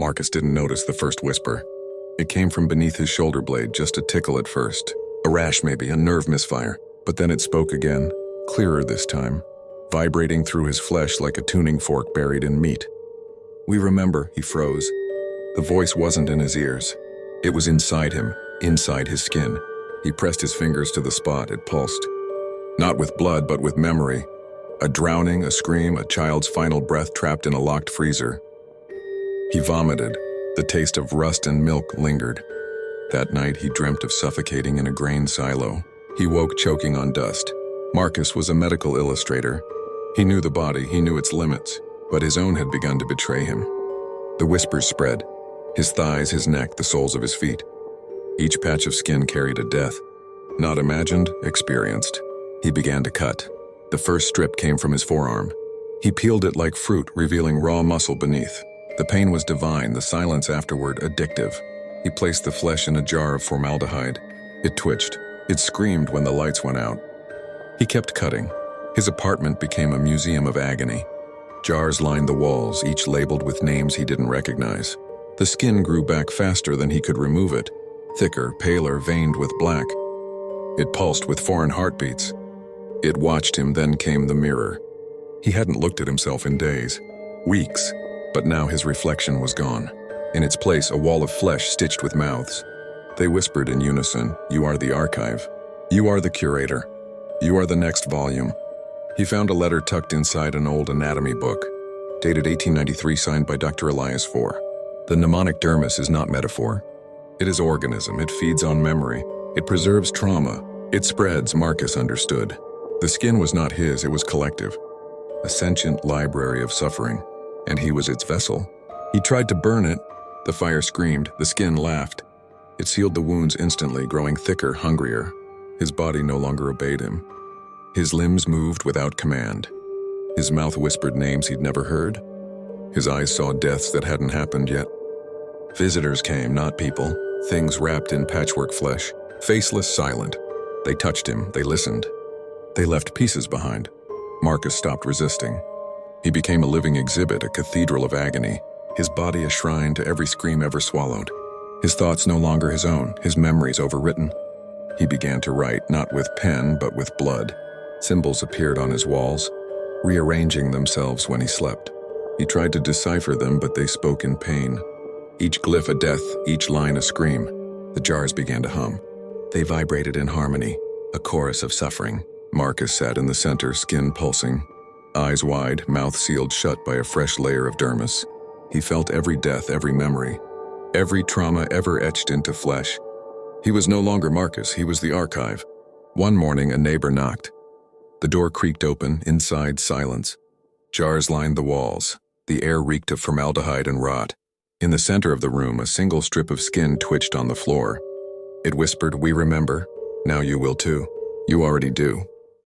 Marcus didn't notice the first whisper. It came from beneath his shoulder blade, just a tickle at first. A rash maybe, a nerve misfire. But then it spoke again, clearer this time, vibrating through his flesh like a tuning fork buried in meat. "We remember," he froze. The voice wasn't in his ears. It was inside him, inside his skin. He pressed his fingers to the spot. It pulsed. Not with blood, but with memory. A drowning, a scream, a child's final breath trapped in a locked freezer. He vomited. The taste of rust and milk lingered. That night, he dreamt of suffocating in a grain silo. He woke choking on dust. Marcus was a medical illustrator. He knew the body, he knew its limits, but his own had begun to betray him. The whispers spread. His thighs, his neck, the soles of his feet. Each patch of skin carried a death. Not imagined, experienced. He began to cut. The first strip came from his forearm. He peeled it like fruit, revealing raw muscle beneath. The pain was divine, the silence afterward addictive. He placed the flesh in a jar of formaldehyde. It twitched. It screamed when the lights went out. He kept cutting. His apartment became a museum of agony. Jars lined the walls, each labeled with names he didn't recognize. The skin grew back faster than he could remove it, thicker, paler, veined with black. It pulsed with foreign heartbeats. It watched him, then came the mirror. He hadn't looked at himself in days, weeks, but now his reflection was gone. In its place, a wall of flesh stitched with mouths. They whispered in unison, "You are the archive. You are the curator. You are the next volume." He found a letter tucked inside an old anatomy book, dated 1893, signed by Dr. Elias IV. The mnemonic Dermis is not metaphor. It is organism. It feeds on memory. It preserves trauma. It spreads, Marcus understood. The skin was not his, it was collective. A sentient library of suffering, and he was its vessel. He tried to burn it. The fire screamed, the skin laughed. It sealed the wounds instantly, growing thicker, hungrier. His body no longer obeyed him. His limbs moved without command. His mouth whispered names he'd never heard. His eyes saw deaths that hadn't happened yet. Visitors came, not people. Things wrapped in patchwork flesh, faceless, silent. They touched him, they listened. They left pieces behind. Marcus stopped resisting. He became a living exhibit, a cathedral of agony, his body a shrine to every scream ever swallowed. His thoughts no longer his own, his memories overwritten. He began to write, not with pen, but with blood. Symbols appeared on his walls, rearranging themselves when he slept. He tried to decipher them, but they spoke in pain. Each glyph a death, each line a scream. The jars began to hum. They vibrated in harmony, a chorus of suffering. Marcus sat in the center, skin pulsing. Eyes wide, mouth sealed shut by a fresh layer of dermis. He felt every death, every memory, every trauma ever etched into flesh. He was no longer Marcus, he was the archive. One morning, a neighbor knocked. The door creaked open, inside silence. Jars lined the walls. The air reeked of formaldehyde and rot. In the center of the room, a single strip of skin twitched on the floor. It whispered, "We remember. Now you will too. You already do."